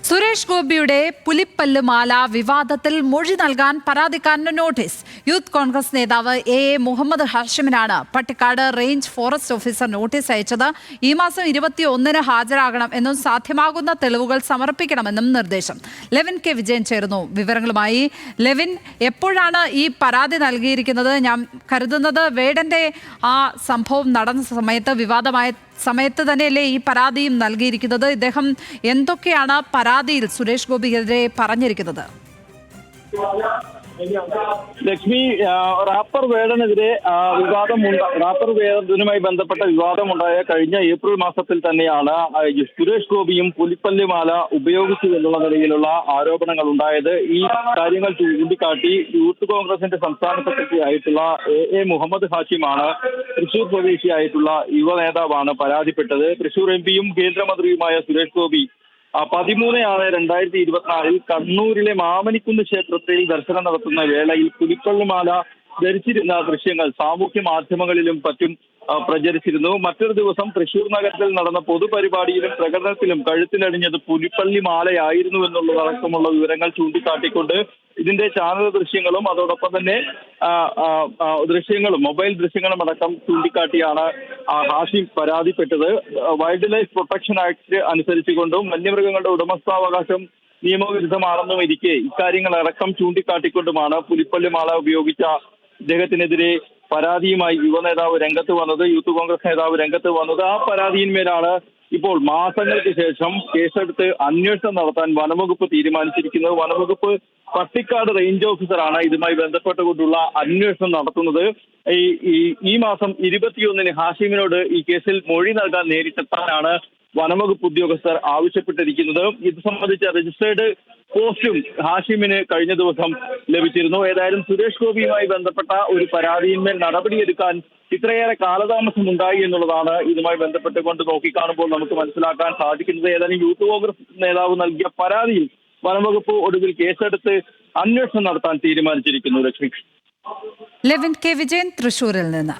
സുരേഷ് ഗോപിയുടെ പുലിപ്പല്ല് മാല വിവാദത്തിൽ മൊഴി നൽകാൻ പരാതിക്കാരന് നോട്ടീസ്. യൂത്ത് കോൺഗ്രസ് നേതാവ് എ മുഹമ്മദ് ഹാഷിമിനാണ് Pattikkad range forest officer notice അയച്ചത്. ഈ മാസം 21-ന് ഹാജരാകണം എന്നും സാധ്യമാകുന്ന തെളിവുകൾ സമർപ്പിക്കണമെന്നും നിർദ്ദേശം. ലെവിൻ കെ വിജയൻ ചേർന്നു വിവരങ്ങളുമായി. ലെവിൻ, എപ്പോഴാണ് ഈ പരാതി നൽകിയിരിക്കുന്നത്? ഞാൻ കരുതുന്നത് വേടന്റെ ആ സംഭവം നടന്ന സമയത്ത്, വിവാദമായ സമയത്ത് തന്നെയല്ലേ ഈ പരാതിയും നൽകിയിരിക്കുന്നത്? ഇദ്ദേഹം എന്തൊക്കെയാണ് പരാതിയിൽ സുരേഷ് ഗോപിക്കെതിരെ പറഞ്ഞിരിക്കുന്നത്? ലക്ഷ്മി, റാപ്പർ വേടനെതിരെ റാപ്പർ വേടനുമായി ബന്ധപ്പെട്ട വിവാദമുണ്ടായ കഴിഞ്ഞ ഏപ്രിൽ മാസത്തിൽ തന്നെയാണ് സുരേഷ് ഗോപിയും പുലിപ്പല്ലിമാല ഉപയോഗിച്ചു എന്നുള്ള നിലയിലുള്ള ആരോപണങ്ങൾ ഉണ്ടായത്. ഈ കാര്യങ്ങൾ ചൂണ്ടിക്കാട്ടി യൂത്ത് കോൺഗ്രസിന്റെ സംസ്ഥാന സെക്രട്ടറി ആയിട്ടുള്ള എ മുഹമ്മദ് ഹാഷിമാണ് തൃശൂർ സ്വദേശിയായിട്ടുള്ള യുവ നേതാവാണ് പരാതിപ്പെട്ടത്. തൃശൂർ എംപിയും കേന്ദ്രമന്ത്രിയുമായ സുരേഷ് ഗോപി 13/6/2024 കണ്ണൂരിലെ മാമനിക്കുന്ന് ക്ഷേത്രത്തിൽ ദർശനം നടത്തുന്ന വേളയിൽ പുലിപ്പല്ലുമാല ധരിച്ചിരുന്ന ദൃശ്യങ്ങൾ സാമൂഹ്യ മാധ്യമങ്ങളിലും മറ്റും പ്രചരിച്ചിരുന്നു. മറ്റൊരു ദിവസം തൃശൂർ നഗരത്തിൽ നടന്ന പൊതുപരിപാടിയിലും പ്രകടനത്തിലും കഴുത്തിലണിഞ്ഞത് പുലിപ്പല്ലി മാലയായിരുന്നു എന്നുള്ളതടക്കമുള്ള വിവരങ്ങൾ ചൂണ്ടിക്കാട്ടിക്കൊണ്ട് ഇതിന്റെ ചാനൽ ദൃശ്യങ്ങളും അതോടൊപ്പം തന്നെ മൊബൈൽ ദൃശ്യങ്ങളും അടക്കം ചൂണ്ടിക്കാട്ടിയാണ് ഹാഷിം പരാതിപ്പെട്ടത്. വൈൽഡ് ലൈഫ് പ്രൊട്ടക്ഷൻ ആക്ട് അനുസരിച്ചുകൊണ്ടും വന്യമൃഗങ്ങളുടെ ഉടമസ്ഥാവകാശം നിയമവിരുദ്ധമാണെന്നും ഇരിക്കെ ഇക്കാര്യങ്ങളടക്കം ചൂണ്ടിക്കാട്ടിക്കൊണ്ടുമാണ് പുലിപ്പല്ലി മാല ഉപയോഗിച്ച ഇദ്ദേഹത്തിനെതിരെ പരാതിയുമായി യുവനേതാവ് രംഗത്ത് വന്നത്, യൂത്ത് കോൺഗ്രസ് നേതാവ് രംഗത്ത് വന്നത്. ആ പരാതിയിന്മേലാണ് ഇപ്പോൾ മാസങ്ങൾക്ക് ശേഷം കേസെടുത്ത് അന്വേഷണം നടത്താൻ വനംവകുപ്പ് തീരുമാനിച്ചിരിക്കുന്നത്. വനംവകുപ്പ് പട്ടിക്കാട് റേഞ്ച് ഓഫീസറാണ് ഇതുമായി ബന്ധപ്പെട്ടുകൊണ്ടുള്ള അന്വേഷണം നടത്തുന്നത്. ഈ മാസം 21-ന് ഹാഷിമിനോട് ഈ കേസിൽ മൊഴി നൽകാൻ നേരിട്ടെത്താനാണ് വനംവകുപ്പ് ഉദ്യോഗസ്ഥർ ആവശ്യപ്പെട്ടിരിക്കുന്നത്. ഇത് സംബന്ധിച്ച രജിസ്റ്റേർഡ് പോസ്റ്റും ഹാഷിമിന് കഴിഞ്ഞ ദിവസം ലഭിച്ചിരുന്നു. ഏതായാലും സുരേഷ് ഗോപിയുമായി ബന്ധപ്പെട്ട ഒരു പരാതിയിന്മേൽ നടപടിയെടുക്കാൻ ഇത്രയേറെ കാലതാമസം ഉണ്ടായി എന്നുള്ളതാണ് ഇതുമായി ബന്ധപ്പെട്ടുകൊണ്ട് നോക്കിക്കാണുമ്പോൾ നമുക്ക് മനസ്സിലാക്കാൻ സാധിക്കുന്നത്. ഏതായാലും യൂത്ത് കോൺഗ്രസ് നേതാവ് നൽകിയ പരാതിയിൽ വനംവകുപ്പ് ഒടുവിൽ കേസെടുത്ത് അന്വേഷണം നടത്താൻ തീരുമാനിച്ചിരിക്കുന്നു. ലക്ഷ്മി. ലെവിൻ കെ വിജയൻ, തൃശൂരിൽ നിന്ന്.